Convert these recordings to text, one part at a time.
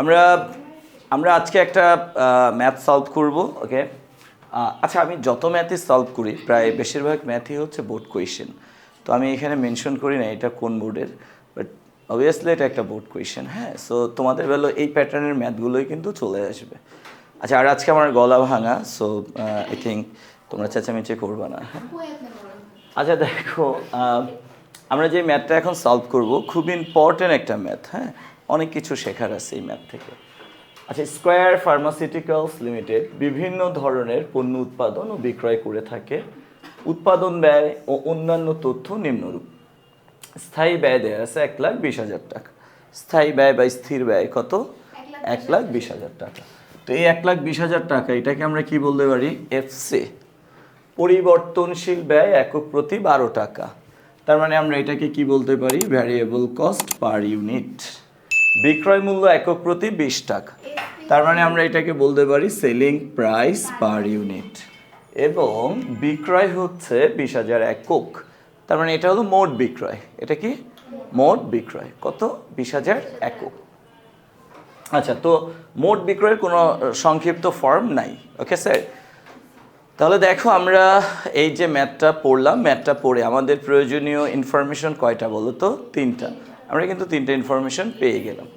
আমরা আমরা আজকে একটা ম্যাথ সলভ করব। ওকে, আচ্ছা, আমি যত ম্যাথই সলভ করি প্রায় বেশিরভাগ ম্যাথই হচ্ছে বোর্ড কোয়েশ্চেন। তো আমি এখানে মেনশন করি না এটা কোন বোর্ডের, বাট অবভিয়াসলি এটা একটা বোর্ড কোয়েশ্চেন। হ্যাঁ, সো তোমাদের বেলা এই প্যাটার্নের ম্যাথগুলোই কিন্তু চলে আসবে। আচ্ছা, আর আজকে আমার গলা ভাঙা, সো আই থিঙ্ক তোমরা চেঁচামেচি করবে না। হ্যাঁ, আচ্ছা দেখো, আমরা যে ম্যাথটা এখন সলভ করব খুব ইম্পর্টেন্ট একটা ম্যাথ। হ্যাঁ, অনেক কিছু শেখার আছে এই ম্যাথ থেকে। আচ্ছা, স্কয়ার ফার্মাসিউটিক্যালস লিমিটেড বিভিন্ন ধরনের পণ্য উৎপাদন ও বিক্রয় করে থাকে। উৎপাদন ব্যয় ও অন্যান্য তথ্য নিম্নরূপ। স্থায়ী ব্যয় দেওয়া আছে 1,20,000 টাকা। স্থায়ী ব্যয় বা স্থির ব্যয় কত? 1,20,000 টাকা। তো এই 1,20,000 টাকা এটাকে আমরা কি বলতে পারি? এফসি, পরিবর্তনশীল ব্যয় একক প্রতি 12 টাকা। তার মানে আমরা এটাকে কি বলতে পারি? Variable cost per unit. বিক্রয় মূল্য একক প্রতি 20 টাকা। তার মানে আমরা এটাকে বলতে পারি সেলিং প্রাইস পার ইউনিট। এবং বিক্রয় হচ্ছে 20,000 একক। তার মানে এটা হলো মোট বিক্রয়। এটা কি মোট বিক্রয়? কত? 20,000 একক। আচ্ছা, তো মোট বিক্রয়ের কোনো সংক্ষিপ্ত ফর্ম নাই। ওকে স্যার, তাহলে দেখো আমরা এই যে ম্যাথটা পড়লাম, ম্যাথটা পড়ে আমাদের প্রয়োজনীয় ইনফরমেশন কয়টা বলো তো? 3টা। আমরা কিন্তু 3টা ইনফরমেশন পেয়ে গেলাম।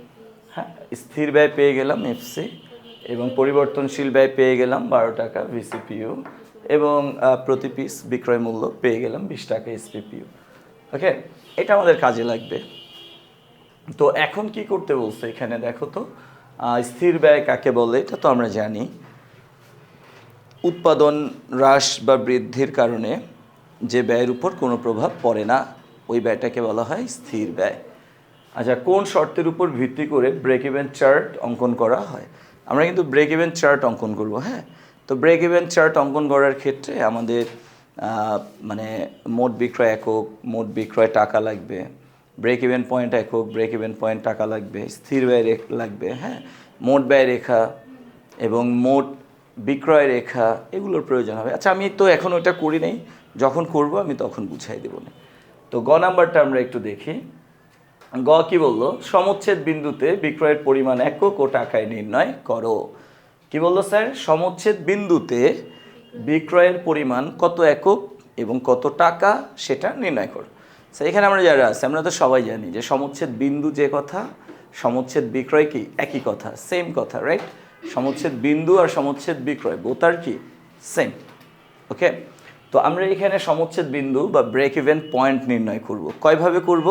হ্যাঁ, স্থির ব্যয় পেয়ে গেলাম এফসি, এবং পরিবর্তনশীল ব্যয় পেয়ে গেলাম 12 টাকা ভিসিপিইউ, এবং প্রতি পিস বিক্রয় মূল্য পেয়ে গেলাম 20 টাকা এসপিপিইউ। ওকে, এটা আমাদের কাজে লাগবে। তো এখন কি করতে বলছে এখানে দেখো তো, স্থির ব্যয় কাকে বলে এটা তো আমরা জানি। উৎপাদন হ্রাস বা বৃদ্ধির কারণে যে ব্যয়ের উপর কোনো প্রভাব পড়ে না, ওই ব্যয়টাকে বলা হয় স্থির ব্যয়। আচ্ছা, কোন শর্তের উপর ভিত্তি করে ব্রেক ইভেন চার্ট অঙ্কন করা হয়? আমরা কিন্তু ব্রেক ইভেন চার্ট অঙ্কন করব। হ্যাঁ, তো ব্রেক ইভেন চার্ট অঙ্কন করার ক্ষেত্রে আমাদের মানে মোট বিক্রয় একক, মোট বিক্রয় টাকা লাগবে, ব্রেক ইভেন পয়েন্ট একক, ব্রেক ইভেন পয়েন্ট টাকা লাগবে, স্থির ব্যয় লাগবে। হ্যাঁ, মোট ব্যয় রেখা এবং মোট বিক্রয় রেখা, এগুলোর প্রয়োজন হবে। আচ্ছা, আমি তো এখন ওটা করি নাই, যখন করব আমি তখন বুঝাই দেবো না। তো গ নাম্বারটা আমরা একটু দেখি। গ কি বললো? সমচ্ছেদ বিন্দুতে বিক্রয়ের পরিমাণ একক ও টাকায় নির্ণয় করো। কি বললো স্যার? সমচ্ছেদ বিন্দুতে বিক্রয়ের পরিমাণ কত একক এবং কত টাকা সেটা নির্ণয় করো। স্যার, এখানে আমরা যারা আছে আমরা তো সবাই জানি যে সমচ্ছেদ বিন্দু যে কথা, সমচ্ছেদ বিক্রয় কি একই কথা, সেম কথা, রাইট? সমচ্ছেদ বিন্দু আর সমচ্ছেদ বিক্রয় বোথ আর কি সেম। ওকে, তো আমরা এখানে সমচ্ছেদ বিন্দু বা ব্রেক ইভেন পয়েন্ট নির্ণয় করব। কয়ভাবে করব?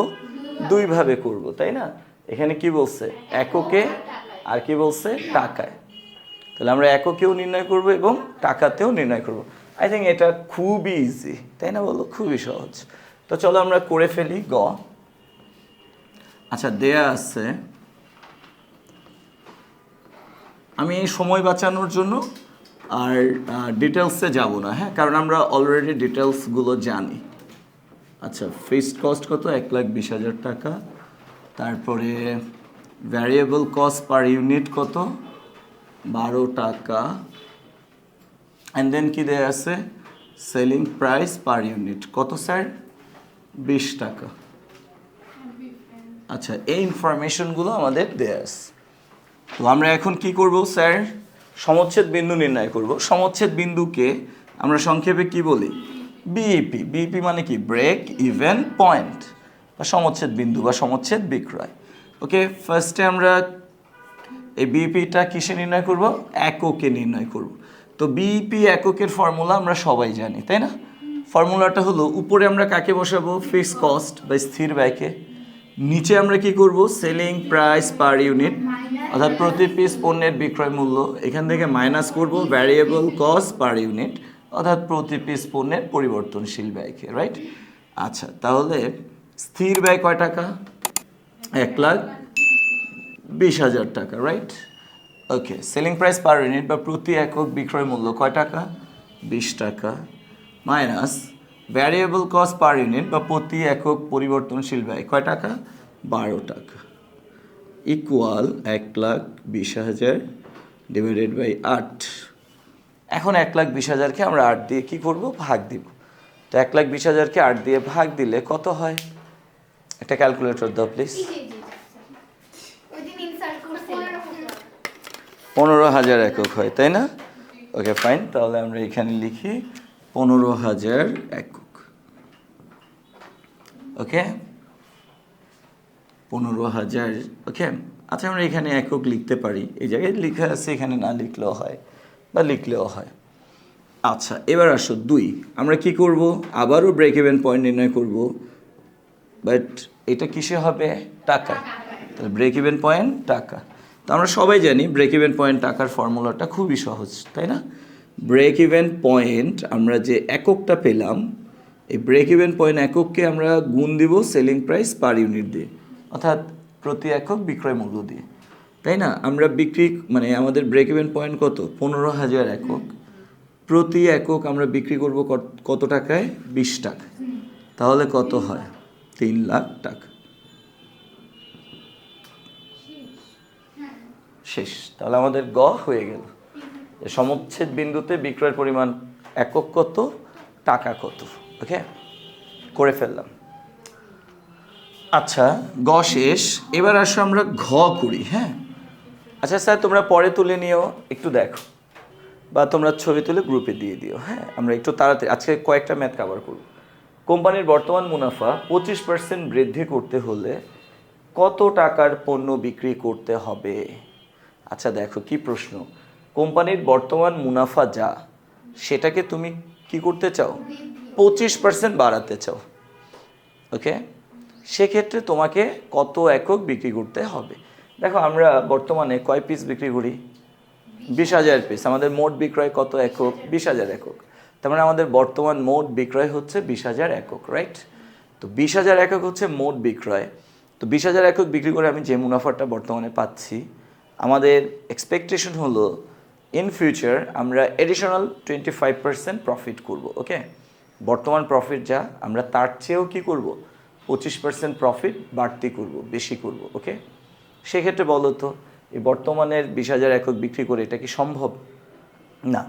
দুইভাবে করব, তাই না? এখানে কি বলছে? এককে, আর কি বলছে? টাকায়। তাহলে আমরা এককেও নির্ণয় করব এবং টাকাতেও নির্ণয় করব। আই থিঙ্ক এটা খুবই ইজি, তাই না? বলো, খুবই সহজ। তো চলো আমরা করে ফেলি। গ, আচ্ছা দেয়া আছে, আমি এই সময় বাঁচানোর জন্য আর ডিটেলসে যাব না। হ্যাঁ, কারণ আমরা অলরেডি ডিটেলসগুলো জানি। আচ্ছা, ফিক্সড কস্ট কত? 1,20,000 টাকা। তারপরে ভ্যারিয়েবল কস্ট পার ইউনিট কত? 12 টাকা। অ্যান্ড দেন কি দেয়া আছে? সেলিং প্রাইস পার ইউনিট কত স্যার? 20 টাকা। আচ্ছা, এই ইনফরমেশনগুলো আমাদের দেয়া আছে। তো আমরা এখন কি করব স্যার? সমচ্ছেদ বিন্দু নির্ণয় করব। সমচ্ছেদ বিন্দুকে আমরা সংক্ষেপে কি বলি? বিইপি। বিইপি মানে কি? ব্রেক ইভেন পয়েন্ট, বা সমচ্ছেদ বিন্দু বা সমচ্ছেদ বিক্রয়। ওকে, ফার্স্টে আমরা এই বিইপিটা কিসে নির্ণয় করব? এককে নির্ণয় করব। তো বিইপি এককের ফর্মুলা আমরা সবাই জানি, তাই না? ফর্মুলাটা হলো, উপরে আমরা কাকে বসাবো? ফিক্সড কস্ট বা স্থির ব্যয়কে। নিচে আমরা কি করব? সেলিং প্রাইস পার ইউনিট, অর্থাৎ প্রতি পিস পণ্যের বিক্রয় মূল্য। এখান থেকে মাইনাস করব ভ্যারিয়েবল কস্ট পার ইউনিট, অর্থাৎ প্রতি পিস পণ্যের পরিবর্তনশীল ব্যয়কে, রাইট? আচ্ছা, তাহলে স্থির ব্যয় কয় টাকা? 1,20,000 টাকা, রাইট? ওকে, সেলিং প্রাইস পার ইউনিট বা প্রতি একক বিক্রয় মূল্য কয় টাকা? 20 টাকা, minus variable cost per unit বা প্রতি একক পরিবর্তনশীল ব্যয় কয় টাকা? 12 টাকা, ইকুয়াল 1,20,000 ডিভাইডেড বাই 8। এখন 1,20,000কে আমরা 8 দিয়ে কি করব? ভাগ দিব। তো 1,20,000কে 8 দিয়ে ভাগ দিলে কত হয়? একটা ক্যালকুলেটর দাও প্লিজ। 15,000 একক হয়, তাই না? ওকে ফাইন, তাহলে আমরা এখানে লিখি 15,000 একক। ওকে, 15,000। ওকে, আচ্ছা আমরা এখানে একক লিখতে পারি, এই জায়গায় লেখা আছে, এখানে না লিখলেও হয় বা লিখলেও হয়। আচ্ছা এবার আসো 2, আমরা কি করব, আবারও ব্রেক ইভেন পয়েন্ট নির্ণয় করব, বাট এটা কিসে হবে, টাকা। তাহলে ব্রেক ইভেন পয়েন্ট টাকা। তো আমরা সবাই জানি ব্রেক ইভেন পয়েন্ট টাকার ফর্মুলাটা খুবই সহজ, তাই না? ব্রেক ইভেন পয়েন্ট আমরা যে এককটা পেলাম, এই ব্রেক ইভেন পয়েন্ট একককে আমরা গুণ দিব সেলিং প্রাইস পার ইউনিট দিয়ে, অর্থাৎ প্রতি একক বিক্রয় মূল্য দিয়ে, তাই না? আমরা বিক্রি মানে আমাদের ব্রেক ইভেন পয়েন্ট কত, 15,000 একক। প্রতি একক আমরা বিক্রি করব কত টাকায়, 20 টাকা। তাহলে কত হয়, 3 লাখ টাকা। শেষ। তাহলে আমাদের গ হয়ে গেল, সমচ্ছেদ বিন্দুতে বিক্রয়ের পরিমাণ একক কত, টাকা কত। ওকে, করে ফেললাম। আচ্ছা গ শেষ, এবার আসো আমরা ঘ করি। হ্যাঁ, আচ্ছা স্যার তোমরা পরে তুলে নিও, একটু দেখো, বা তোমরা ছবি তুলে গ্রুপে দিয়ে দিও। হ্যাঁ, আমরা একটু তাড়াতাড়ি আজকে কয়েকটা ম্যাথ কভার করব। কোম্পানির বর্তমান মুনাফা 25% বৃদ্ধি করতে হলে কত টাকার পণ্য বিক্রি করতে হবে? আচ্ছা দেখো কি প্রশ্ন, কোম্পানির বর্তমান মুনাফা যা, সেটাকে তুমি কি করতে চাও, 25% বাড়াতে চাও। ওকে, সেক্ষেত্রে তোমাকে কত একক বিক্রি করতে হবে? দেখো আমরা বর্তমানে কয় পিস বিক্রি করি, 20,000 পিস। আমাদের মোট বিক্রয় কত একক, 20,000 একক। তার মানে আমাদের বর্তমান মোট বিক্রয় হচ্ছে 20,000 একক, রাইট? তো 20,000 একক হচ্ছে মোট বিক্রয়। তো 20,000 একক বিক্রি করে আমি যে মুনাফাটা বর্তমানে পাচ্ছি, আমাদের এক্সপেকটেশন হলো ইন ফিউচার আমরা এডিশনাল 25% প্রফিট করব। ওকে, বর্তমান প্রফিট যা, আমরা তার চেয়েও কী করব, 25% প্রফিট বাড়তি করব, বেশি করব। ওকে, সেক্ষেত্রে বলো তো এই বর্তমানের 20,000 একক বিক্রি করে এটা কি সম্ভব? না।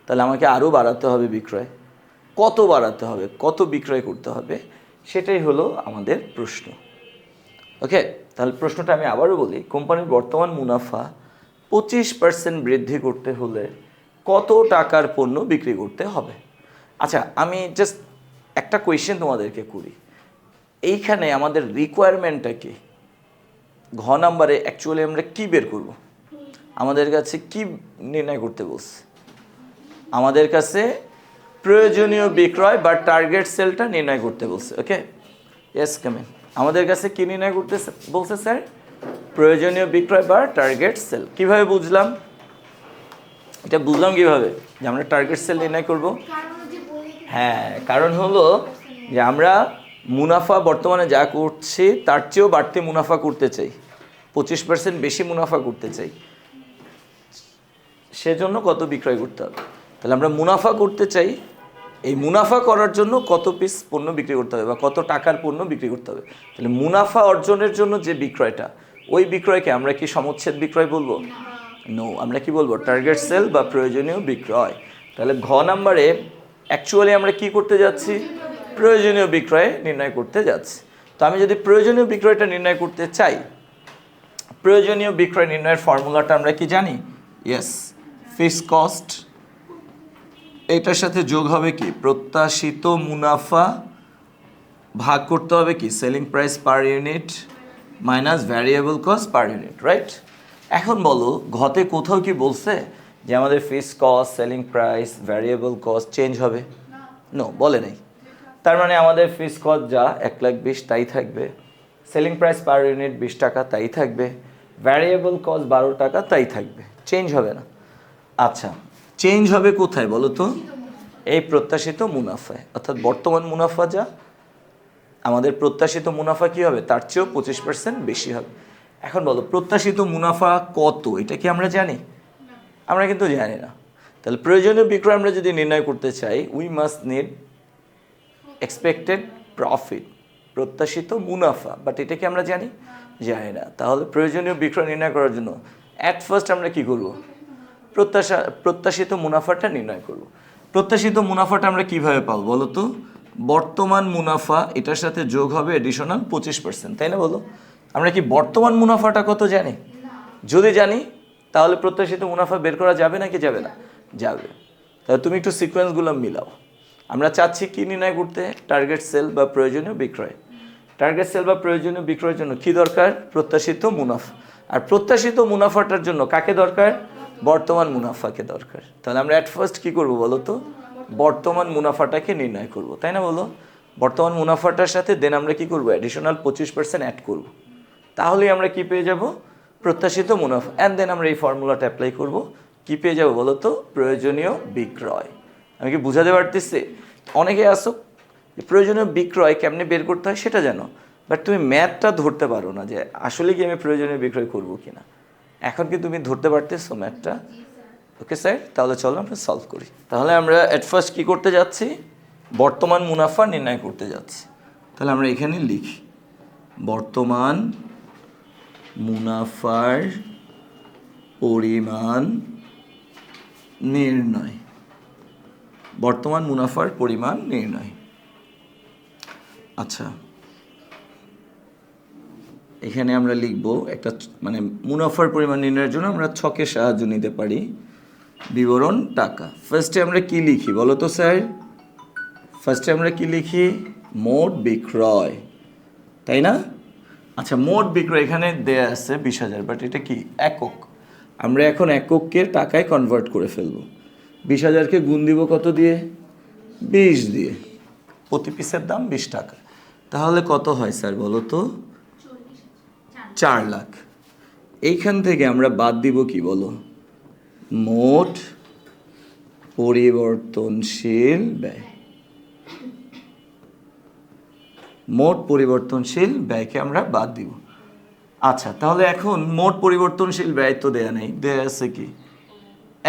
তাহলে আমাকে আরও বাড়াতে হবে বিক্রয়। কত বাড়াতে হবে, কত বিক্রয় করতে হবে, সেটাই হলো আমাদের প্রশ্ন। ওকে, তাহলে প্রশ্নটা আমি আবারও বলি, কোম্পানির বর্তমান মুনাফা 25% বৃদ্ধি করতে হলে কত টাকার পণ্য বিক্রি করতে হবে? আচ্ছা আমি জাস্ট একটা কোয়েশ্চেন তোমাদেরকে করি, এইখানে আমাদের রিকোয়ারমেন্টটা কি? ঘ নাম্বারে অ্যাকচুয়ালি আমরা কি বের করব? আমাদের কাছে কি নির্ণয় করতে বলছে? আমাদের কাছে প্রয়োজনীয় বিক্রয় বা টার্গেট সেলটা নির্ণয় করতে বলছে। ওকে, ইয়েস কামিং। আমাদের কাছে কি নির্ণয় করতে বলছে স্যার? প্রয়োজনীয় বিক্রয় বা টার্গেট সেল। কিভাবে বুঝলাম এটা? বুঝলাম কিভাবে যে আমরা টার্গেট সেল নির্ণয় করব? হ্যাঁ, কারণ হলো যে আমরা মুনাফা বর্তমানে যা করছি তার চেয়েও বাড়তি মুনাফা করতে চাই, 25% বেশি মুনাফা করতে চাই, সেজন্য কত বিক্রয় করতে হবে। তাহলে আমরা মুনাফা করতে চাই, এই মুনাফা করার জন্য কত পিস পণ্য বিক্রি করতে হবে বা কত টাকার পণ্য বিক্রি করতে হবে। তাহলে মুনাফা অর্জনের জন্য যে বিক্রয়টা, ওই বিক্রয়কে আমরা কি সমচ্ছেদ বিক্রয় বলবো? নো, আমরা কি বলবো? টার্গেট সেল বা প্রয়োজনীয় বিক্রয়। তাহলে ঘ নাম্বারে অ্যাকচুয়ালি আমরা কি করতে যাচ্ছি? প্রয়োজনীয় বিক্রয় নির্ণয় করতে যাচ্ছি। তো আমি যদি প্রয়োজনীয় বিক্রয়টা নির্ণয় করতে চাই, প্রয়োজনীয় বিক্রয় নির্ণয়ের ফর্মুলাটা আমরা কি জানি? ইয়েস, ফিক্সড কস্ট, এটার সাথে যোগ হবে কি প্রত্যাশিত মুনাফা, ভাগ করতে হবে কি selling price per unit minus variable cost per unit, right? এখন বলো ঘতে কোথাও কি বলছে যে আমাদের fixed cost, selling price, variable cost change হবে? নো, বলে নেই। তার মানে আমাদের ফিক্সড কস্ট যা 1,20,000 তাই থাকবে, সেলিং প্রাইস পার ইউনিট 20 টাকা তাই থাকবে, ভ্যারিয়েবল কস্ট 12 টাকা তাই থাকবে, চেঞ্জ হবে না। আচ্ছা, চেঞ্জ হবে কোথায় বলো তো? এই প্রত্যাশিত মুনাফায়, অর্থাৎ বর্তমান মুনাফা যা, আমাদের প্রত্যাশিত মুনাফা কি হবে? তার চেয়েও 25% বেশি হবে। এখন বলো প্রত্যাশিত মুনাফা কত, এটা কি আমরা জানি? আমরা কিন্তু জানি না। তাহলে প্রয়োজনীয় বিক্রয় আমরা যদি নির্ণয় করতে চাই, we must need expected profit, প্রত্যাশিত মুনাফা, বাট এটা কি আমরা জানি? জানি না। তাহলে প্রয়োজনীয় বিক্রয় নির্ণয় করার জন্য অ্যাট ফার্স্ট আমরা কি করব? প্রত্যাশিত মুনাফাটা নির্ণয় করব। প্রত্যাশিত মুনাফাটা আমরা কিভাবে পাবো বলো তো? বর্তমান মুনাফা, এটার সাথে যোগ হবে এডিশনাল 25%, তাই না? বলো, আমরা কি বর্তমান মুনাফাটা কত জানি? যদি জানি তাহলে প্রত্যাশিত মুনাফা বের করা যাবে নাকি যাবে না? যাবে। তাহলে তুমি একটু সিকোয়েন্সগুলো মিলাও। আমরা চাচ্ছি কি নির্ণয় করতে? টার্গেট সেল বা প্রয়োজনীয় বিক্রয়। টার্গেট সেল বা প্রয়োজনীয় বিক্রয়ের জন্য কি দরকার? প্রত্যাশিত মুনাফা। আর প্রত্যাশিত মুনাফাটার জন্য কাকে দরকার? বর্তমান মুনাফাকে দরকার। তাহলে আমরা অ্যাট ফার্স্ট কী করবো বলো তো? বর্তমান মুনাফাটাকে নির্ণয় করব, তাই না? বলো, বর্তমান মুনাফাটার সাথে দেন আমরা কি করব? অ্যাডিশনাল 25% অ্যাড করব। তাহলেই আমরা কি পেয়ে যাব? প্রত্যাশিত মুনাফা। অ্যান্ড দেন আমরা এই ফর্মুলাটা অ্যাপ্লাই করব। কি পেয়ে যাবো বলো তো? প্রয়োজনীয় বিক্রয়। আমি কি বুঝাতে পারতেছি? অনেকে আসো প্রয়োজনীয় বিক্রয় কেমনে বের করতে হয় সেটা জানো, বাট তুমি ম্যাথটা ধরতে পারো না যে আসলে কি আমি প্রয়োজনীয় বিক্রয় করবো কিনা। এখন কি তুমি ধরতে পারতেছো ম্যাথটা? ওকে স্যার, তাহলে চলো আমরা সলভ করি। তাহলে আমরা অ্যাট ফার্স্ট কী করতে যাচ্ছি? বর্তমান মুনাফা নির্ণয় করতে যাচ্ছি। তাহলে আমরা এখানে লিখি বর্তমান মুনাফার পরিমাণ নির্ণয়। বর্তমান মুনাফার পরিমাণ নির্ণয়। আচ্ছা, এখানে আমরা লিখব একটা মানে মুনাফার পরিমাণ নির্ণয়ের জন্য আমরা ছকের সাহায্য নিতে পারি। বিবরণ টাকা। ফার্স্টে আমরা কি লিখি বলো তো স্যার? ফার্স্টে আমরা কি লিখি? মোট বিক্রয়, তাই না? আচ্ছা, মোট বিক্রয় এখানে দেয়া আছে 20,000, বাট এটা কি একক। আমরা এখন একককে টাকায় কনভার্ট করে ফেলবো। 20,000কে গুণ দিব কত দিয়ে? 20 দিয়ে। প্রতি পিসের দাম 20 টাকা। তাহলে কত হয় স্যার বলো তো? 4 লাখ। এইখান থেকে আমরা বাদ দিব কি বলো? মোট পরিবর্তনশীল ব্যয়। মোট পরিবর্তনশীল ব্যয়কে আমরা বাদ দিব। আচ্ছা, তাহলে এখন মোট পরিবর্তনশীল ব্যয় তো দেয়া নেই, দেয়া আছে কি?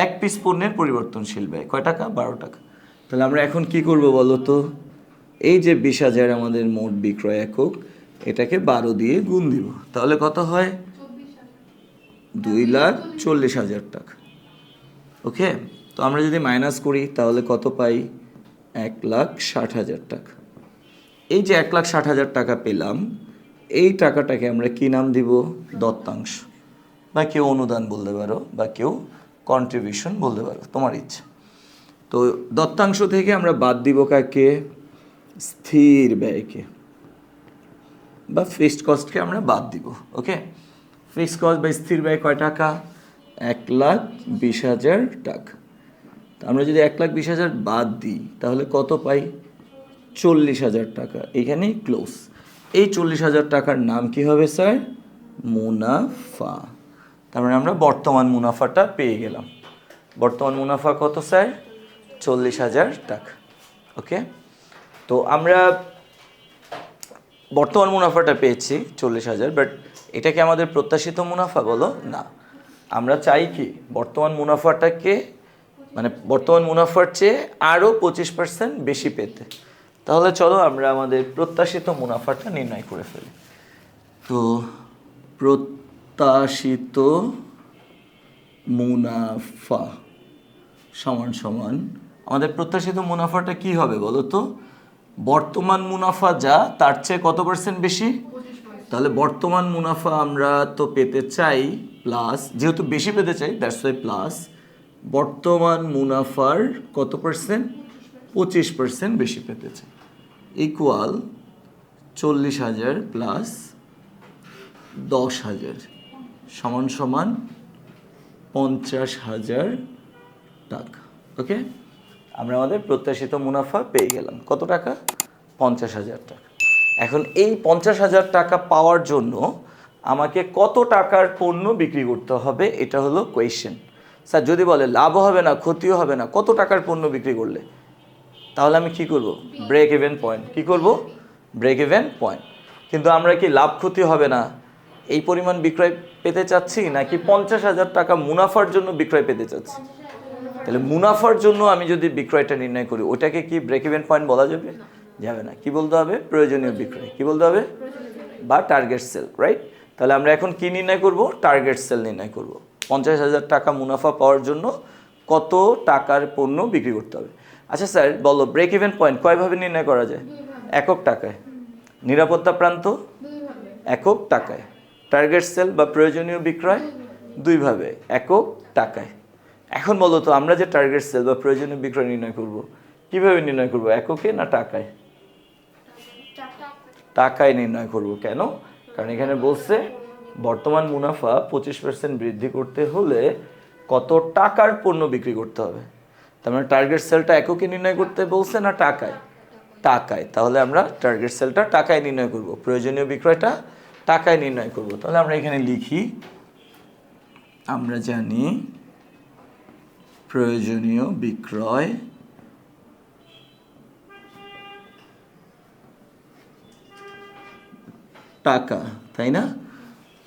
এক পিস পণ্যের পরিবর্তনশীল ব্যয় কয় টাকা? 12 টাকা। তাহলে আমরা এখন কি করব বলো তো? এই যে 20,000 আমাদের মোট বিক্রয় একক, এটাকে 12 দিয়ে গুণ দিব। তাহলে কত হয়? 2,40,000 টাকা। ওকে, তো আমরা যদি মাইনাস করি তাহলে কত পাই? 1,60,000 টাকা। এই যে 1,60,000 টাকা পেলাম, এই টাকাটাকে আমরা কি নাম দিব? দত্তাংশ, বা কেউ অনুদান বলতে পারো, বা কেউ কন্ট্রিবিউশন বলতে পারো, তোমার ইচ্ছা। তো দত্তাংশ থেকে আমরা বাদ দিব কাকে? স্থির ব্যয়কে বা ফিক্সড কস্টকে আমরা বাদ দিব। ওকে, ফিক্সড কস্ট বা স্থির ব্যয় কয় টাকা? 1,20,000 টাকা। তো আমরা যদি 1,20,000 বাদ দিই তাহলে কত পাই? 40,000 টাকা। এখানেই ক্লোজ। এই 40,000 টাকার নাম কি হবে স্যার? মুনাফা। তার মানে আমরা বর্তমান মুনাফাটা পেয়ে গেলাম। বর্তমান মুনাফা কত স্যার? 40,000 টাকা। ওকে, তো আমরা বর্তমান মুনাফাটা পেয়েছি 40,000, বাট এটা কি আমাদের প্রত্যাশিত মুনাফা বলো? না। আমরা চাই কি বর্তমান মুনাফাটাকে মানে বর্তমান মুনাফার চেয়ে আরও 25% বেশি পেতে। তাহলে চলো আমরা আমাদের প্রত্যাশিত মুনাফাটা নির্ণয় করে ফেলি। তো প্রত্যাশিত মুনাফা সমান সমান আমাদের প্রত্যাশিত মুনাফাটা কি হবে বলো তো? বর্তমান মুনাফা যা তার চেয়ে কত পার্সেন্ট বেশি? তাহলে বর্তমান মুনাফা আমরা তো পেতে চাই প্লাস, যেহেতু বেশি পেতে চাই দ্যাটস ওয়াই প্লাস, বর্তমান মুনাফার কত পার্সেন্ট? 25% বেশি পেতে চাই, ইকুয়াল 40,000 প্লাস 10,000 সমান সমান 50,000 টাকা। ওকে, আমরা আমাদের প্রত্যাশিত মুনাফা পেয়ে গেলাম। কত টাকা? 50,000 টাকা। এখন এই 50,000 টাকা পাওয়ার জন্য আমাকে কত টাকার পণ্য বিক্রি করতে হবে, এটা হলো কোয়েশ্চেন। স্যার যদি বলে লাভও হবে না ক্ষতিও হবে না, কত টাকার পণ্য বিক্রি করলে, তাহলে আমি কি করব? Break even point. কি করব? Break even point. কিন্তু আমরা কি লাভ ক্ষতি হবে না এই পরিমাণ বিক্রয় পেতে চাচ্ছি, নাকি 50,000 টাকা মুনাফার জন্য বিক্রয় পেতে চাচ্ছি? তাহলে মুনাফার জন্য আমি যদি বিক্রয়টা নির্ণয় করি, ওটাকে কি ব্রেক ইভেন পয়েন্ট বলা যাবে? যাবে না। কি বলতে হবে? প্রয়োজনীয় বিক্রয়। কি বলতে হবে? বা টার্গেট সেল, রাইট? তাহলে আমরা এখন কি নির্ণয় করব? টার্গেট সেল নির্ণয় করব। 50,000 টাকা মুনাফা পাওয়ার জন্য কত টাকার পণ্য বিক্রি করতে হবে। আচ্ছা স্যার বলো, ব্রেক ইভেন পয়েন্ট কয়ভাবে নির্ণয় করা যায়? একক টাকায়। নিরাপত্তা প্রান্ত? একক টাকায়। টার্গেট সেল বা প্রয়োজনীয় বিক্রয় দুইভাবে, একক, টাকায়। এখন বলো তো আমরা যে টার্গেট সেল বা প্রয়োজনীয় বিক্রয় নির্ণয় করব, কিভাবে নির্ণয় করব, এককে না টাকায়? টাকায় নির্ণয় করব। কেন? কারণ এখানে বলছে বর্তমান মুনাফা 25% বৃদ্ধি করতে হলে কত টাকার পণ্য বিক্রি করতে হবে। তার মানে টার্গেট সেলটা এককে নির্ণয় করতে বলছে না টাকায়? টাকায়। তাহলে আমরা টার্গেট সেলটা টাকায় নির্ণয় করব, প্রয়োজনীয় বিক্রয়টা টাকায় নির্ণয় করব। তাহলে আমরা এখানে লিখি, আমরা জানি প্রয়োজনীয় বিক্রয় টাকা, তাই না?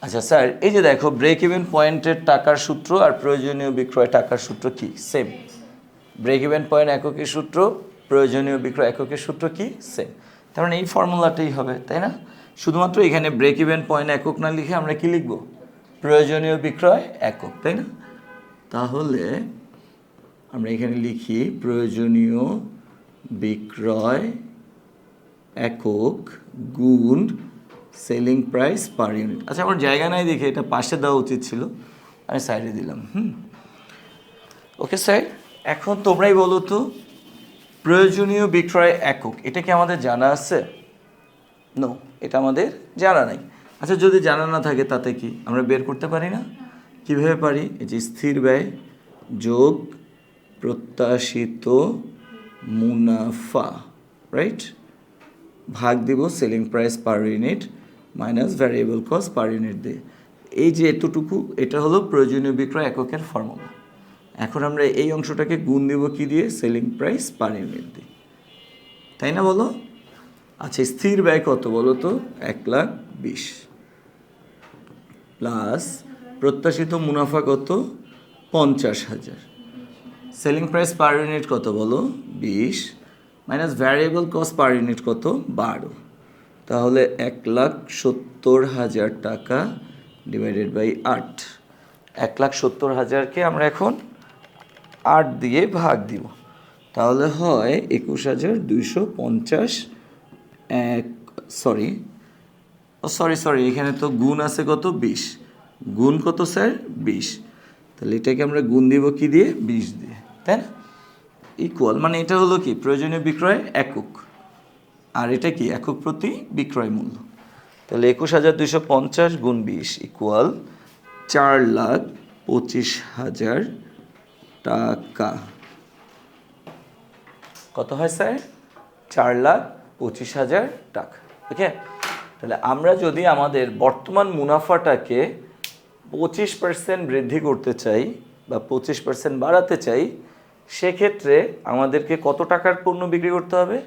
আচ্ছা স্যার, এই যে দেখো ব্রেক ইভেন পয়েন্টের টাকার সূত্র আর প্রয়োজনীয় বিক্রয় টাকার সূত্র কি? সেম। ব্রেক ইভেন পয়েন্ট এককের সূত্র, প্রয়োজনীয় বিক্রয় এককের সূত্র কি? সেম। তার মানে এই ফর্মুলাটাই হবে, তাই না? শুধুমাত্র এখানে ব্রেক ইভেন পয়েন্ট একক না লিখে আমরা কি লিখব? প্রয়োজনীয় বিক্রয় একক, তাই না? তাহলে আমরা এখানে লিখি প্রয়োজনীয় বিক্রয় একক গুণ সেলিং প্রাইস পার ইউনিট। আচ্ছা, আমার জায়গা নাই দেখে এটা পাশে দেওয়া উচিত ছিল, আমি সাইডে দিলাম। ওকে স্যার, এখন তোমরাই বলো তো প্রয়োজনীয় বিক্রয় একক এটা কি আমাদের জানা আছে? নো, এটা আমাদের জানা নাই। আচ্ছা, যদি জানা না থাকে তাতে কি আমরা বের করতে পারি না? কীভাবে পারি? এই যে স্থির ব্যয় যোগ প্রত্যাশিত মুনাফা, রাইট, ভাগ দিব selling price per unit minus variable cost per unit দিয়ে। এই যে এতটুকু, এটা হলো প্রয়োজনীয় বিক্রয় এককের ফর্মুলা। এখন আমরা এই অংশটাকে গুণ দেব কি দিয়ে? সেলিং প্রাইস পার ইউনিট দিয়ে, তাই না বলো? আচ্ছা, স্থির ব্যয় কত বলো তো? 1,20,000 প্লাস প্রত্যাশিত মুনাফা কত? 50,000। সেলিং প্রাইস পার ইউনিট কত বলো? 20 minus variable cost per unit কত? 12। তাহলে 1,70,000 টাকা ডিভাইডেড বাই 8। 1,70,000কে আমরা এখন 8 দিয়ে ভাগ দিব, তাহলে হয় 21,250। সরি, এখানে তো গুণ আছে কত? 20। গুণ কত স্যার? 20। তাহলে এটাকে আমরা গুণ দিব কি দিয়ে? 20 দিয়ে, তাই না? ইকুয়াল, মানে এটা হলো কি প্রয়োজনীয় বিক্রয় একক, আর এটা কি একক প্রতি বিক্রয় মূল্য। তাহলে 21,250 গুণ 20 ইকুয়াল 4,25,000 টাকা। কত হয় স্যার? 4,25,000 টাকা। ওকে, তাহলে আমরা যদি আমাদের বর্তমান মুনাফাটাকে 25% বৃদ্ধি করতে চাই বা 25% বাড়াতে চাই, সেক্ষেত্রে আমাদেরকে কত টাকার পণ্য বিক্রি করতে হবে?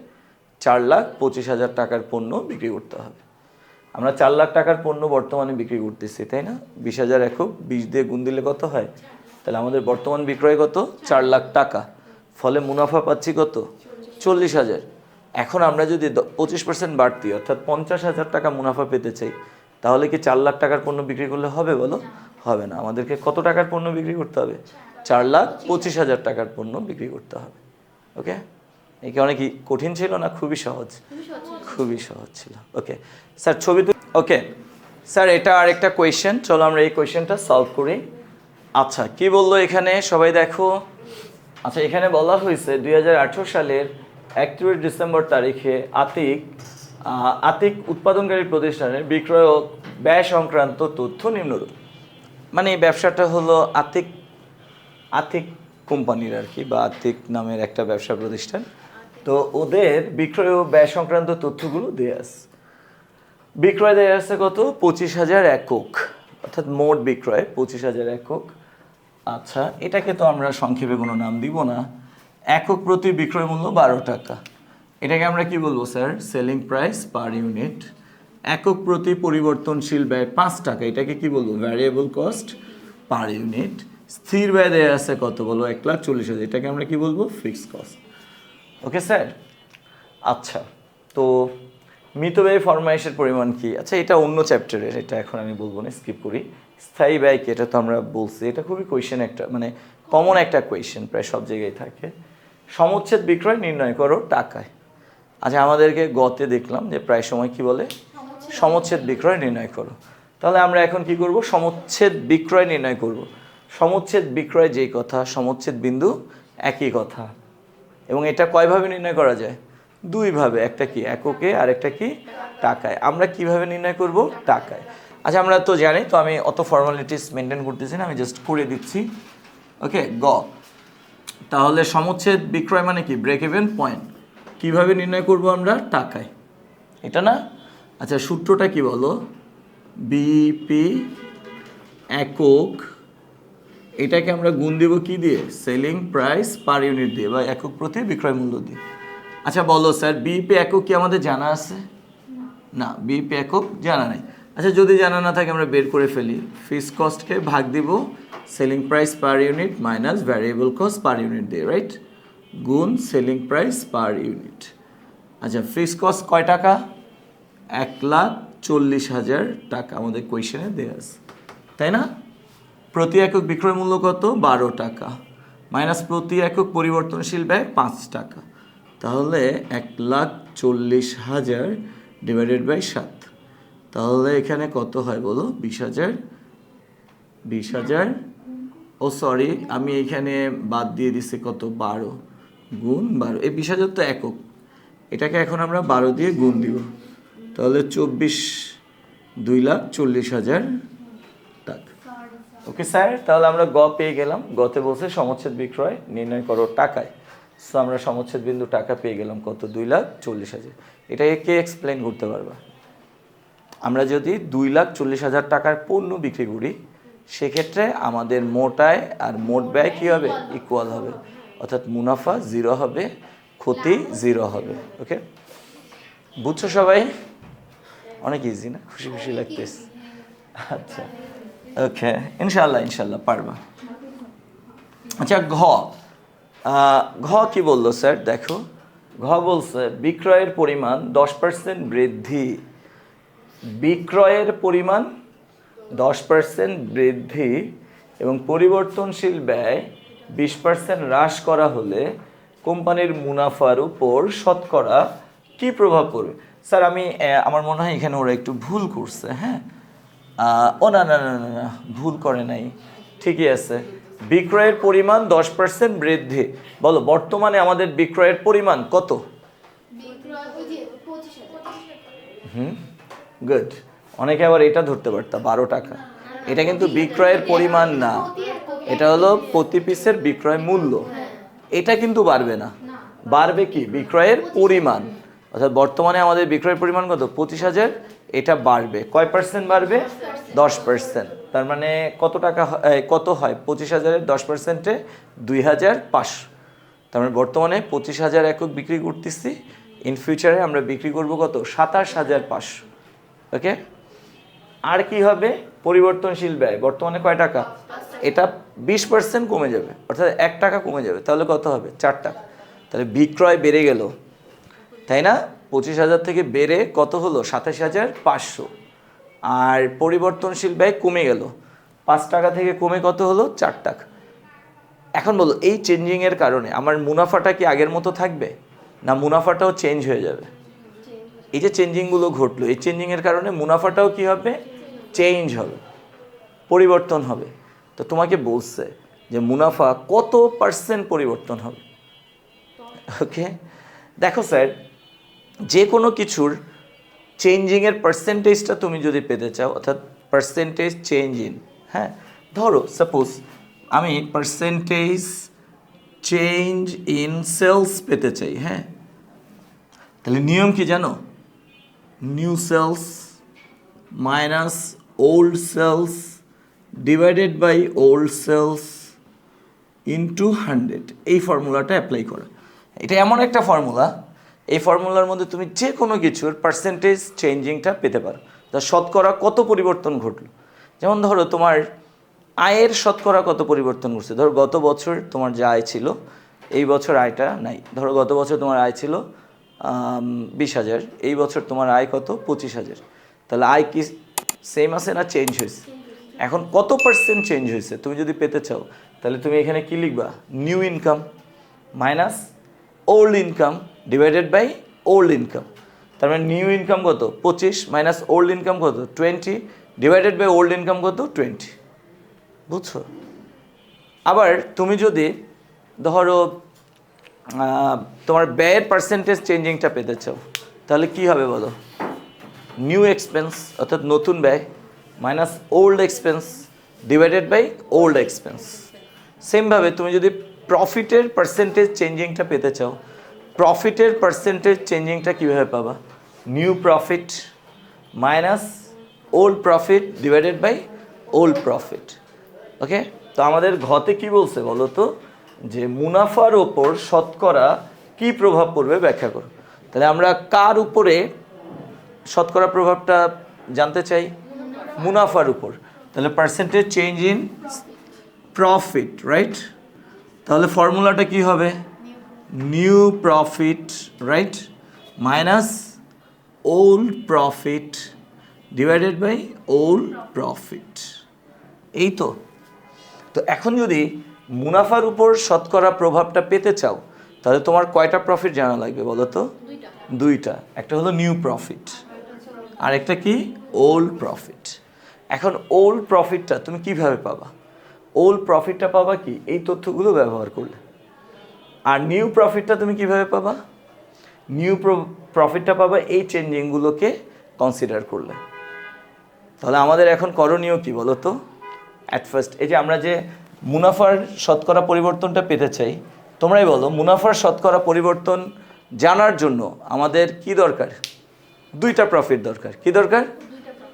4,25,000 টাকার পণ্য বিক্রি করতে হবে। আমরা 4 লাখ টাকার পণ্য বর্তমানে বিক্রি করতেছি, তাই না? 20,000 একক 20 দিয়ে গুণ দিলে কত হয়? তাহলে আমাদের বর্তমান বিক্রয় কত? 4 লাখ টাকা। ফলে মুনাফা পাচ্ছি কত? 40,000। এখন আমরা যদি 25% বাড়তি অর্থাৎ 50,000 টাকা মুনাফা পেতে চাই, তাহলে কি 4 লাখ টাকার পণ্য বিক্রি করলে হবে বলো? হবে না। আমাদেরকে কত টাকার পণ্য বিক্রি করতে হবে? 4,25,000 টাকার পণ্য বিক্রি করতে হবে। ওকে, এই কারণে কি কঠিন ছিল না খুবই সহজ? খুবই সহজ ছিল। ওকে স্যার, ছবি ওকে স্যার, এটা আরেকটা কোয়েশ্চেন, চলো আমরা এই কোয়েশ্চেনটা সলভ করি। আচ্ছা, কি বললো এখানে সবাই দেখো। আচ্ছা, এখানে বলা হয়েছে 2018 সালের 31 ডিসেম্বর তারিখে আতিক উৎপাদনকারী প্রতিষ্ঠানের বিক্রয় ও ব্যয় সংক্রান্ত তথ্য নিম্নরূপ। মানে এই ব্যবসাটা হলো আতিক কোম্পানির আর কি, বা আতিক নামের একটা ব্যবসা প্রতিষ্ঠান। তো ওদের বিক্রয় ও ব্যয় সংক্রান্ত তথ্যগুলো দেয়া আছে। বিক্রয় দেয়া আছে কত? 25,000 একক, অর্থাৎ মোট বিক্রয় 25,000 একক। আচ্ছা, এটাকে তো আমরা সংক্ষেপে কোনো নাম দিব না। একক প্রতি বিক্রয় মূল্য 12 টাকা। এটাকে আমরা কি বলবো sir? Selling price per unit. একক প্রতি পরিবর্তনশীল ব্যয় 5 টাকা, এটাকে কি বলবো? Variable cost per unit. স্থির ব্যয় দেয়া আছে কত বলো? 1,40,000, এটাকে আমরা কি বলবো? Fixed cost. Okay sir. আচ্ছা, তো মিতব্যয় ফরমাইশের পরিমাণ কি? আচ্ছা, এটা অন্য চ্যাপ্টারের, এটা এখন আমি বলবো না, স্কিপ করি। স্থায়ী ব্যয় কি? এটা তো আমরা বলছি, এটা খুবই কোয়েশ্চেন একটা, মানে কমন একটা কোয়েশ্চেন, প্রায় সব জায়গায় থাকে। সমচ্ছেদ বিক্রয় নির্ণয় করো টাকায়। আচ্ছা, আমাদেরকে গতে দেখলাম যে প্রায় সময় কি বলে? সমচ্ছেদ বিক্রয় নির্ণয় করো। তাহলে আমরা এখন কি করব, সমচ্ছেদ বিক্রয় নির্ণয় করব। সমচ্ছেদ বিক্রয় যেই কথা, সমচ্ছেদ বিন্দু একই কথা। এবং এটা কয়ভাবে নির্ণয় করা যায়? দুইভাবে, একটা কি এককে আর একটা কি টাকায়। আমরা কিভাবে নির্ণয় করব? টাকায়। আচ্ছা আমরা তো জানি, তো আমি অত ফর্মালিটিস মেনটেন করতেছি না, আমি জাস্ট করে দিচ্ছি। ওকে, গ। তাহলে সমচ্ছেদ বিক্রয় মানে কি? Break even point. কিভাবে নির্ণয় করব আমরা? টাকায়, এটা না? আচ্ছা সূত্রটা কি বলো? বিপি একক, এটাকে আমরা গুণ দেব কি দিয়ে? সেলিং প্রাইস পার ইউনিট দিয়ে, বা একক প্রতি বিক্রয় মূল্য দিয়ে। আচ্ছা বলো স্যার, বিপি একক কি আমাদের জানা আছে? না, বিপি একক জানা নেই। আচ্ছা যদি জানা না থাকে আমরা বের করে ফেলি। ফিক্সড কস্টকে ভাগ দিব selling price per unit minus variable cost per unit দিয়ে, রাইট? গুণ সেলিং প্রাইস পার ইউনিট। আচ্ছা ফিক্সড কস্ট কয় টাকা? 1,40,000 টাকা আমাদের কোয়েশনে দেওয়া আছে, তাই না? প্রতি একক বিক্রয় মূল্য কত? 12 টাকা, মাইনাস প্রতি একক পরিবর্তনশীল ব্যয় 5 টাকা। তাহলে 1,40,000 ডিভাইডেড বাই 7, তাহলে এখানে কত হয় বলো? 20,000। 20,000, ও সরি আমি এইখানে বাদ দিয়ে দিছি কত? 12 গুণ 12। এই 20,000 তো একক, এটাকে এখন আমরা 12 দিয়ে গুণ দিব, তাহলে 2,40,000 টাকা। ওকে স্যার, তাহলে আমরা গ পেয়ে গেলাম। গতে বলছে সমচ্ছেদ বিক্রয় নির্ণয় করো টাকায়। সো আমরা সমচ্ছেদ বিন্দু টাকা পেয়ে গেলাম কত? 2,40,000। এটাকে কে এক্সপ্লেন করতে পারবা? আমরা যদি 2,40,000 টাকার পণ্য বিক্রি করি, সেক্ষেত্রে আমাদের মোট আয় আর মোট ব্যয় কী হবে? ইকুয়াল হবে, অর্থাৎ মুনাফা 0 হবে, ক্ষতি 0 হবে। ওকে, বুঝছো সবাই? অনেক ইজি না? খুশি খুশি লাগতেছে। আচ্ছা ওকে, ইনশাল্লাহ ইনশাল্লাহ পারবা। আচ্ছা ঘ, ঘ কি বললো স্যার? দেখো ঘ বলছে বিক্রয়ের পরিমাণ 10% বৃদ্ধি। বিক্রয়ের পরিমাণ 10% বৃদ্ধি এবং পরিবর্তনশীল ব্যয় 20% হ্রাস করা হলে কোম্পানির মুনাফার উপর শতকরা কি প্রভাব পড়বে? স্যার আমি আমার মনে হয় এখানে ওরা একটু ভুল করছে। হ্যাঁ, ও না না না না না, ভুল করে নাই, ঠিকই আছে। বিক্রয়ের পরিমাণ 10% বৃদ্ধি। বলো বর্তমানে আমাদের বিক্রয়ের পরিমাণ কত? গুড। অনেকে আবার এটা ধরতে পারতা 12 টাকা। এটা কিন্তু বিক্রয়ের পরিমাণ না, এটা হলো প্রতি পিসের বিক্রয় মূল্য। এটা কিন্তু বাড়বে না, বাড়বে কি? বিক্রয়ের পরিমাণ। অর্থাৎ বর্তমানে আমাদের বিক্রয়ের পরিমাণ কত? 25,000। এটা বাড়বে, কয় পার্সেন্ট বাড়বে? 10%। তার মানে কত টাকা কত হয়? 25,000-এর 10%-এ 2,500। তার মানে বর্তমানে 25,000 একক বিক্রি করতেছি, ইন ফিউচারে আমরা বিক্রি করব কত? 27,500। ওকে, আর কি হবে? পরিবর্তনশীল ব্যয় বর্তমানে কয় টাকা? এটা 20% কমে যাবে, অর্থাৎ 1 টাকা কমে যাবে। তাহলে কত হবে? 4 টাকা। তাহলে বিক্রয় বেড়ে গেল, তাই না? 25,000 থেকে বেড়ে কত হলো? 27,500। আর পরিবর্তনশীল ব্যয় কমে গেল, 5 টাকা থেকে কমে কত হলো? 4 টাকা। এখন বলো এই চেঞ্জিংয়ের কারণে আমার মুনাফাটা কি আগের মতো থাকবে, না মুনাফাটাও চেঞ্জ হয়ে যাবে? এই যে চেঞ্জিংগুলো ঘটলো, এই চেঞ্জিংয়ের কারণে মুনাফাটাও কি হবে? চেঞ্জ হবে, পরিবর্তন হবে। তো তোমাকে বলছে যে মুনাফা কত পার্সেন্ট পরিবর্তন হবে। ওকে, দেখো স্যার, যে কোনো কিছুর চেঞ্জিংয়ের পার্সেন্টেজটা তুমি যদি পেতে চাও, অর্থাৎ পার্সেন্টেজ চেঞ্জ ইন, হ্যাঁ ধরো সাপোজ আমি পার্সেন্টেজ চেঞ্জ ইন সেলস পেতে চাই, হ্যাঁ, তাহলে নিয়ম কি জানো? New sales minus old sales divided by old sales into 100, এই ফর্মুলাটা অ্যাপ্লাই করা। এটা এমন একটা ফর্মুলা, এই ফর্মুলার মধ্যে তুমি যে কোনো কিছুর পার্সেন্টেজ চেঞ্জিংটা পেতে পারো। তা শতকরা কত পরিবর্তন ঘটলো, যেমন ধরো তোমার আয়ের শতকরা কত পরিবর্তন ঘটছে। ধরো গত বছর তোমার যা আয় ছিল, এই বছর আয়টা নাই। ধরো গত বছর তোমার আয় ছিল 20,000, এই বছর তোমার আয় কত? 25,000। তাহলে আয় কি সেম আছে না চেঞ্জ হয়েছে? এখন কত পার্সেন্ট চেঞ্জ হয়েছে তুমি যদি পেতে চাও, তাহলে তুমি এখানে কি লিখবা? New income minus old income divided by old income. তার মানে নিউ ইনকাম কত? 25 মাইনাস ওল্ড ইনকাম কত? 20 ডিভাইডেড বাই ওল্ড ইনকাম কত 20, বুঝছো? আবার তুমি যদি ধরো তোমার ব্যয়ের পার্সেন্টেজ চেঞ্জিংটা পেতে চাও, তাহলে কি হবে বলো? নিউ এক্সপেন্স অর্থাৎ নতুন ব্যয় minus old expense divided by old expense. সেমভাবে তুমি যদি প্রফিটের পার্সেন্টেজ চেঞ্জিংটা পেতে চাও, প্রফিটের পার্সেন্টেজ চেঞ্জিংটা কীভাবে পাবা? New profit minus old profit divided by old profit. Okay, তো আমাদের ঘতে কি বলছে বলো তো, যে মুনাফার ওপর শতকরা কি প্রভাব পড়বে ব্যাখ্যা করো। তাহলে আমরা কার উপরে শতকরা প্রভাবটা জানতে চাই? মুনাফার উপর। তাহলে percentage change in profit, right? তাহলে ফর্মুলাটা কি হবে? New profit, right, minus old profit divided by old profit. এই তো। তো এখন যদি মুনাফার উপর শতকরা প্রভাবটা পেতে চাও, তাহলে তোমার কয়টা প্রফিট জানা লাগবে বলো তো? দুইটা। একটা হলো নিউ প্রফিট, আর একটা কি? Old profit. এখন ওল্ড প্রফিটটা তুমি কিভাবে পাবা? ওল্ড প্রফিটটা পাবা কি? এই তথ্যগুলো ব্যবহার করলে। আর নিউ প্রফিটটা তুমি কিভাবে পাবা? নিউ প্রফিটটা পাবা এই চেঞ্জিংগুলোকে কনসিডার করলে। তাহলে আমাদের এখন করণীয় কি বলো তো? অ্যাট ফার্স্ট এই যে আমরা যে মুনাফার শতকরা পরিবর্তনটা পেতে চাই, তোমরাই বলো মুনাফার শতকরা পরিবর্তন জানার জন্য আমাদের কি দরকার? দুইটা প্রফিট দরকার। কি দরকার?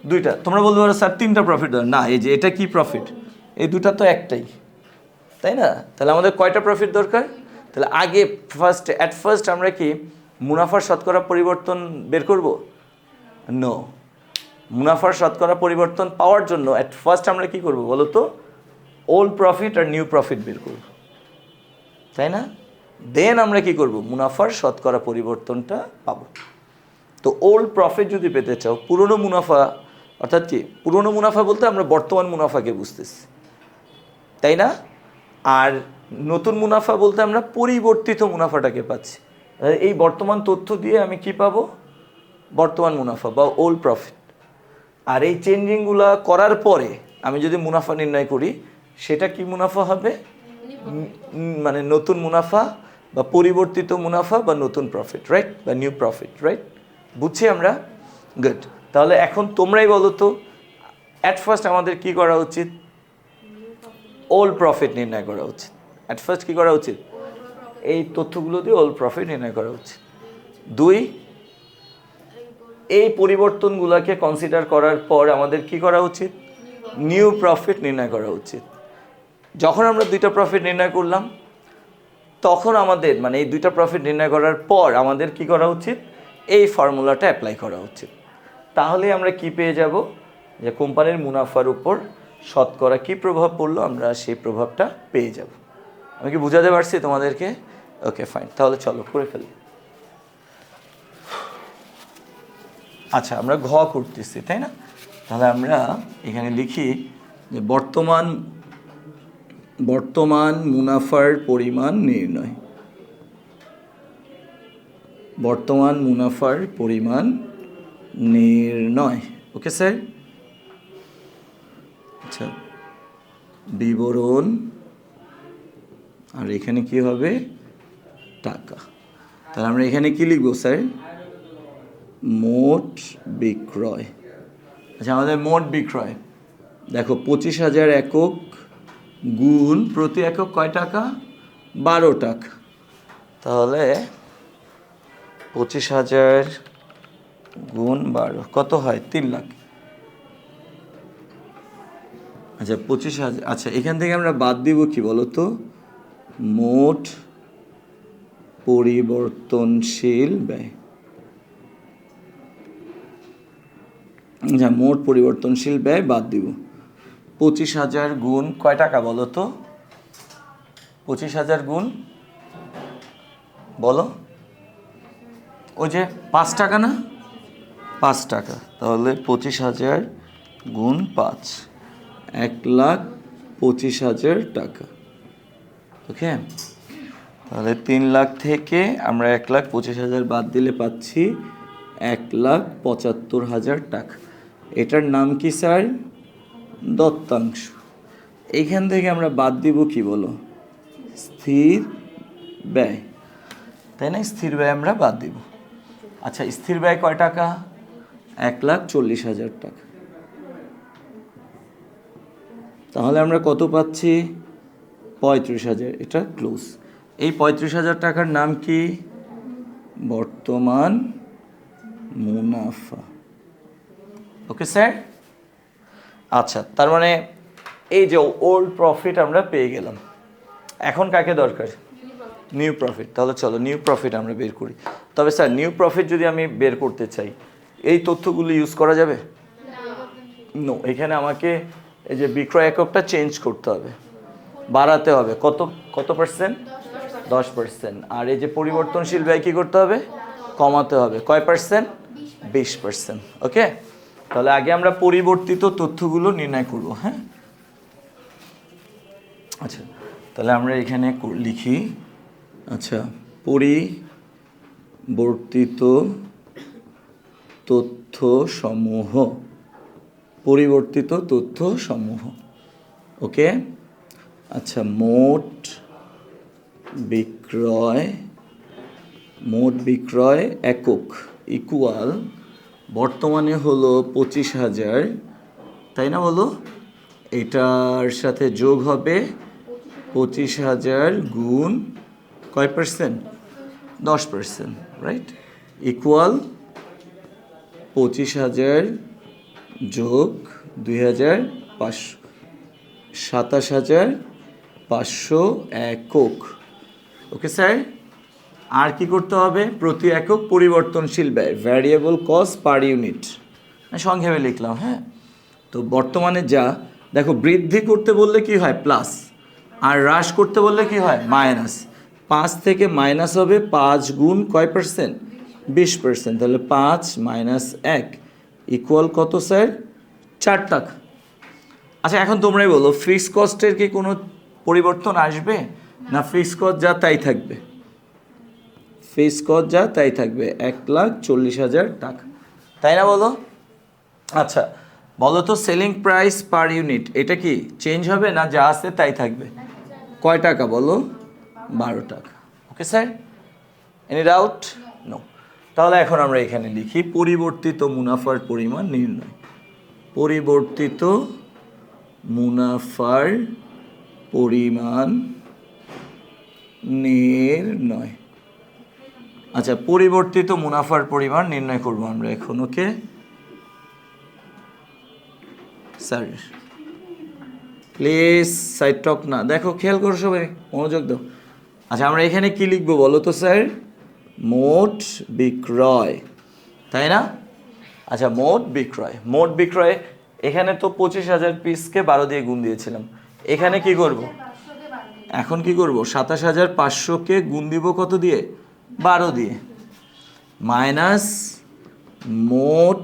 দুইটা। তোমরা বলতে পারো স্যার তিনটা প্রফিট দরকার। না, এই যে এটা কি প্রফিট, এই দুটা তো একটাই, তাই না? তাহলে আমাদের কয়টা প্রফিট দরকার? তাহলে আগে অ্যাট ফার্স্ট আমরা কি মুনাফার শতকরা পরিবর্তন বের করব? নো, মুনাফার শতকরা পরিবর্তন পাওয়ার জন্য অ্যাট ফার্স্ট আমরা কি করব বলো তো? ওল্ড প্রফিট আর নিউ প্রফিট বের করব, তাই না? দেন আমরা কি করব? মুনাফার শতকরা পরিবর্তনটা পাবো। তো ওল্ড প্রফিট যদি পেতে চাও, পুরনো মুনাফা অর্থাৎ কি? পুরনো মুনাফা বলতে আমরা বর্তমান মুনাফাকে বুঝতেছি, তাই না? আর নতুন মুনাফা বলতে আমরা পরিবর্তিত মুনাফাটাকে পাচ্ছি। এই বর্তমান তথ্য দিয়ে আমি কি পাবো? বর্তমান মুনাফা বা ওল্ড প্রফিট। আর এই চেঞ্জিংগুলো করার পরে আমি যদি মুনাফা নির্ণয় করি, সেটা কি মুনাফা হবে? মানে নতুন মুনাফা বা পরিবর্তিত মুনাফা বা নতুন প্রফিট, রাইট, বা নিউ প্রফিট, রাইট? বুঝছি আমরা? গুড। তাহলে এখন তোমরাই বলো তো, অ্যাট ফার্স্ট আমাদের কি করা উচিত? ওল্ড প্রফিট নির্ণয় করা উচিত। অ্যাট ফার্স্ট কী করা উচিত? এই তথ্যগুলো দিয়ে ওল্ড প্রফিট নির্ণয় করা উচিত। দুই, এই পরিবর্তনগুলোকে কনসিডার করার পর আমাদের কি করা উচিত? নিউ প্রফিট নির্ণয় করা উচিত। যখন আমরা দুইটা প্রফিট নির্ণয় করলাম, তখন আমাদের মানে এই দুইটা প্রফিট নির্ণয় করার পর আমাদের কি করা উচিত? এই ফর্মুলাটা অ্যাপ্লাই করা উচিত। তাহলে আমরা কি পেয়ে যাব? যে কোম্পানির মুনাফার উপর শতকরা কী প্রভাব পড়লো, আমরা সেই প্রভাবটা পেয়ে যাব। আমি কি বুঝাতে পারছি তোমাদেরকে? ওকে, ফাইন। তাহলে চলো করে ফেলি। আচ্ছা, আমরা ঘ করতেছি, তাই না? তাহলে আমরা এখানে লিখি যে বর্তমান মুনাফার পরিমাণ নির্ণয়। বর্তমান মুনাফার পরিমাণ নির্ণয়। Okay sir? আচ্ছা, বিবরণ, আর এখানে কি হবে? টাকা। তাহলে আমরা এখানে কি লিখবো স্যার? মোট বিক্রয়। আচ্ছা, আমাদের মোট বিক্রয় দেখো 25,000 একক গুণ প্রতি একক কয় টাকা? 12 টাকা। তাহলে 25,000 গুণ 12 কত হয়? 3 লাখ। আচ্ছা, 25,000। আচ্ছা, এখান থেকে আমরা বাদ দিব কি বলো তো? মোট পরিবর্তনশীল ব্যয়। আচ্ছা, মোট পরিবর্তনশীল ব্যয় বাদ দিব। 25,000 গুণ কয় টাকা বলো তো? 25,000 গুণ বলো, ওই যে 5 টাকা না? 5 টাকা। তাহলে 25,000 গুণ 5, 1,25,000 টাকা। ওকে, তাহলে 3 লাখ থেকে আমরা 1,25,000 বাদ দিলে পাচ্ছি 1,75,000 টাকা। এটার নাম কি স্যার? দত্তাংশ। এইখান থেকে আমরা বাদ দিব কি বলো? স্থির ব্যয়, তাই না? স্থির ব্যয় আমরা বাদ দিব। আচ্ছা, স্থির ব্যয় কয় টাকা? 1,40,000 টাকা। তাহলে আমরা কত পাচ্ছি? 35,000। এটা ক্লোজ। এই 35,000 টাকার নাম কি? বর্তমান মুনাফা। Okay sir? আচ্ছা, তার মানে এই যে ওল্ড প্রফিট আমরা পেয়ে গেলাম। এখন কাকে দরকার? New profit. তাহলে চলো নিউ প্রফিট আমরা বের করি। তবে স্যার নিউ প্রফিট যদি আমি বের করতে চাই, এই তথ্যগুলো ইউজ করা যাবে? নো, এখানে আমাকে এই যে বিক্রয় এককটা চেঞ্জ করতে হবে, বাড়াতে হবে। কত কত পার্সেন্ট? 10%। আর এই যে পরিবর্তনশীল ব্যয় কী করতে হবে? কমাতে হবে। কয় পার্সেন্ট? 20%। ওকে, তাহলে আগে আমরা পরিবর্তিত তথ্যগুলো নির্ণয় করব। হ্যাঁ, আচ্ছা, তাহলে আমরা এখানে লিখি, আচ্ছা, পরিবর্তিত তথ্য সমূহ, পরিবর্তিত তথ্য সমূহ। ওকে, আচ্ছা, মোট বিক্রয় একক ইকুয়াল বর্তমানে হলো 25,000, তাই না? বলো, এটার সাথে যোগ হবে 25,000 গুণ কয় পার্সেন্ট? 10%, রাইট? ইকুয়াল 25,000 যোগ 2,500, 27,500 একক। ওকে স্যার, আর কি করতে হবে? প্রতি একক পরিবর্তনশীল ব্যয়, ভ্যারিয়েবল কস্ট পার ইউনিট, সংক্ষেপে লিখলাম। হ্যাঁ, তো বর্তমানে যা দেখো, বৃদ্ধি করতে বললে কি হয়? প্লাস, আর হ্রাস করতে বললে কি হয়? মাইনাস। 5 থেকে মাইনাস হবে 5 গুণ কয় পার্সেন্ট? 20%। তাহলে 5 মাইনাস 1 ইকুয়াল কত স্যার? 4 টাকা। আচ্ছা, এখন তোমরাই বলো, ফিক্সড কস্টের কি কোনো পরিবর্তন আসবে না? ফিক্সড কস্ট যা তাই থাকবে। ফিক্সড কস্ট যা তাই থাকবে, 1,40,000 টাকা, তাই না? বলো। আচ্ছা, বলো তো সেলিং প্রাইস পার ইউনিট এটা কি চেঞ্জ হবে না যা আছে তাই থাকবে? কয় টাকা বলো? 12 টাকা। Okay sir, any doubt? No. তাহলে এখন আমরা এখানে লিখি পরিবর্তিত মুনাফার পরিমাণ নির্ণয়। পরিবর্তিত মুনাফার পরিমাণ নির্ণয়। আচ্ছা, পরিবর্তিত মুনাফার পরিমাণ নির্ণয় করব আমরা এখন। ওকে স্যার, প্লিজ সাইড টক না, দেখো, খেয়াল করো সবাই, মনোযোগ দাও। আচ্ছা, আমরা এখানে কি লিখবো বলো তো স্যার? মোট বিক্রয়, তাই না? আচ্ছা, মোট বিক্রয় এখানে তো 25,000 পিসকে 12 দিয়ে গুণ দিয়েছিলাম। এখানে কি করব? এখন কি করব? 27,500কে গুণ দিব কত দিয়ে? 12 দিয়ে, মাইনাস মোট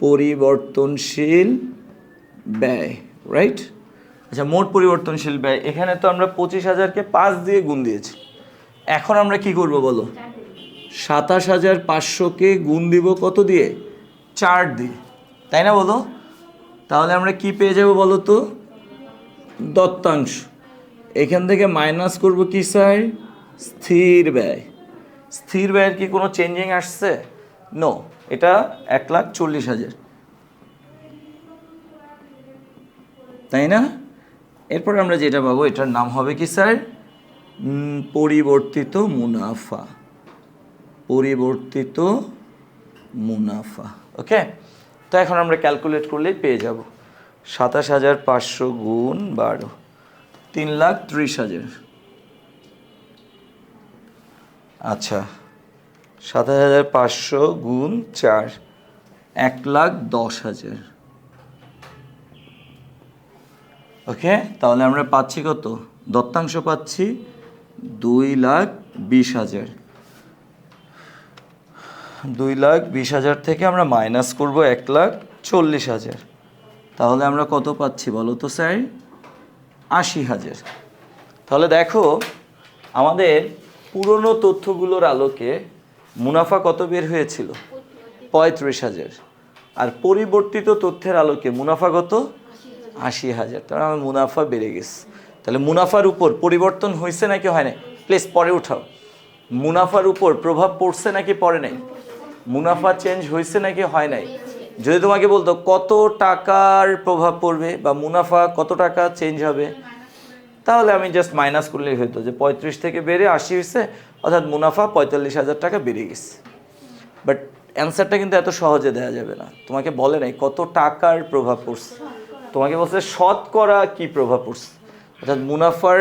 পরিবর্তনশীল ব্যয়, রাইট? আচ্ছা, মোট পরিবর্তনশীল ব্যয়, এখানে তো আমরা 25,000কে 5 দিয়ে গুণ দিয়েছি। এখন আমরা কি করব বলো? 27,500কে গুণ দিব কত দিয়ে? 4 দিয়ে, তাই না? বলো, তাহলে আমরা কি পেয়ে যাব বলো তো? দত্তাংশ। এখান থেকে মাইনাস করব কি স্যার? স্থির ব্যয়। স্থির ব্যয়ের কি কোনো চেঞ্জিং আসছে? নো, এটা 1,40,000, তাই না? এরপর আমরা যেটা পাবো এটার নাম হবে কি স্যার? পরিবর্তিত মুনাফা। পরিবর্তিত মুনাফা। ওকে, তো এখন আমরা ক্যালকুলেট করলেই পেয়ে যাব 27,500 গুণ 12, 3,30,000। আচ্ছা, 7,500 গুণ 4, 1,10,000। ওকে, তাহলে আমরা পাচ্ছি কত? দত্তাংশ পাচ্ছি 2,20,000। 2,20,000 থেকে আমরা মাইনাস করব 1,40,000। তাহলে আমরা কত পাচ্ছি বলো তো স্যার? 80,000। তাহলে দেখো, আমাদের পুরনো তথ্যগুলোর আলোকে মুনাফা কত বের হয়েছিল? 35,000। আর পরিবর্তিত তথ্যের আলোকে মুনাফা কত? ৮০,০০০। তার আমার মুনাফা বেড়ে গেছে। তাহলে মুনাফার উপর পরিবর্তন হয়েছে নাকি হয় নাই? প্লিজ পরে উঠাও। মুনাফার উপর প্রভাব পড়ছে নাকি পড়ে নাই? মুনাফা চেঞ্জ হয়েছে নাকি হয় নাই? যদি তোমাকে বলতো কত টাকার প্রভাব পড়বে বা মুনাফা কত টাকা চেঞ্জ হবে, তাহলে আমি জাস্ট মাইনাস করলেই হতো যে ৩৫ থেকে বেড়ে ৮০ হয়েছে, অর্থাৎ মুনাফা ৪৫,০০০ টাকা বেড়ে গেছে। বাট অ্যান্সারটা কিন্তু এত সহজে দেওয়া যাবে না। তোমাকে বলে নাই কত টাকার প্রভাব পড়ছে, তোমাকে বলছে শতকরা কি প্রভাব পড়ছে। অর্থাৎ মুনাফার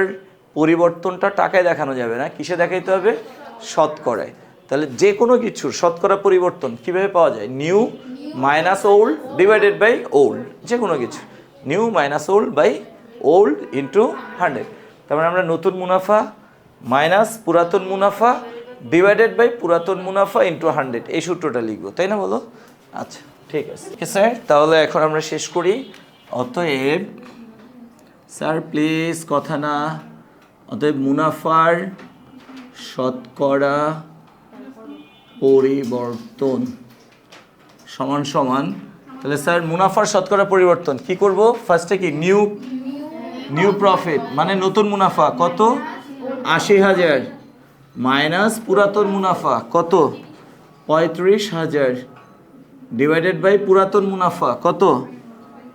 পরিবর্তনটা টাকায় দেখানো যাবে না, কিসে দেখাইতে হবে? শতকরায়। তাহলে যে কোনো কিছুর শতকরা পরিবর্তন কিভাবে পাওয়া যায়? New minus old divided by old. যে কোনো কিছু new minus old by old into 100। তার মানে আমরা নতুন মুনাফা মাইনাস পুরাতন মুনাফা ডিভাইডেড বাই পুরাতন মুনাফা ইন্টু 100, এই সূত্রটা লিখবো, তাই না বলো? আচ্ছা ঠিক আছে স্যার, তাহলে এখন আমরা শেষ করি। অতএব স্যার প্লিজ কথা না, অতএব মুনাফার শতকরা পরিবর্তন সমান সমান, তাহলে স্যার মুনাফার শতকরা পরিবর্তন কি করব? ফার্স্টে কি নিউ প্রফিট মানে নতুন মুনাফা কত? ৮০,০০০ মাইনাস পুরাতন মুনাফা কত? ৩৫,০০০ ডিভাইডেড বাই পুরাতন মুনাফা কত?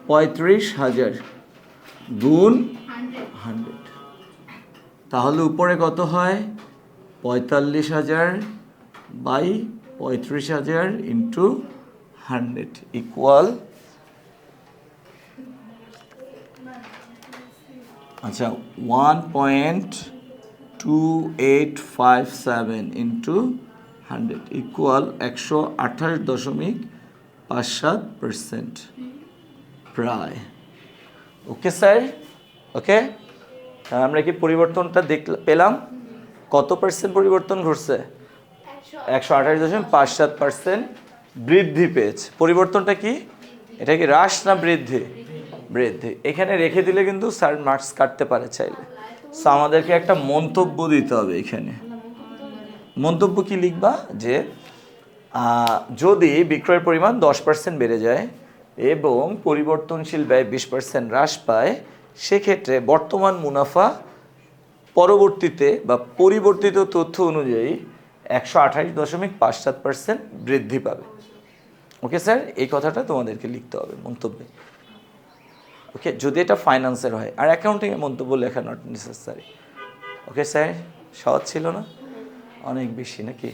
৩৫,০০০ গুণ 100। তাহলে উপরে কত হয়? ৪৫,০০০ বাই ৩৫,০০০ ইন্টু 100 ইকুয়াল, আচ্ছা 1.2857 ইন্টু 100 ইকুয়াল ১২৮.৫৭% প্রায়। ওকে স্যার, ওকে। আমরা কি পরিবর্তনটা পেলাম? কত পার্সেন্ট পরিবর্তন ঘটছে? ১২৮.৫৭% বৃদ্ধি পেয়েছে। পরিবর্তনটা কি? এটা কি হ্রাস না বৃদ্ধি? বৃদ্ধি। এখানে রেখে দিলে কিন্তু স্যার মার্কস কাটতে পারে চাইলে। সো আমাদেরকে একটা মন্তব্য দিতে হবে এখানে। মন্তব্য কি লিখবা? যে যদি বিক্রয়ের পরিমাণ 10% বেড়ে যায় এবং পরিবর্তনশীল ব্যয় 20% হ্রাস পায়, সেক্ষেত্রে বর্তমান মুনাফা পরবর্তীতে বা পরিবর্তিত তথ্য অনুযায়ী ১২৮.৫৭% বৃদ্ধি পাবে। ওকে স্যার, এই কথাটা তোমাদেরকে লিখতে হবে মন্তব্যে। ওকে, যদি এটা ফাইন্যান্সের হয়, আর অ্যাকাউন্টিংয়ে মন্তব্য লেখা নট নেসেসারি। ওকে স্যার, সহজ ছিল না? অনেক বেশি নাকি?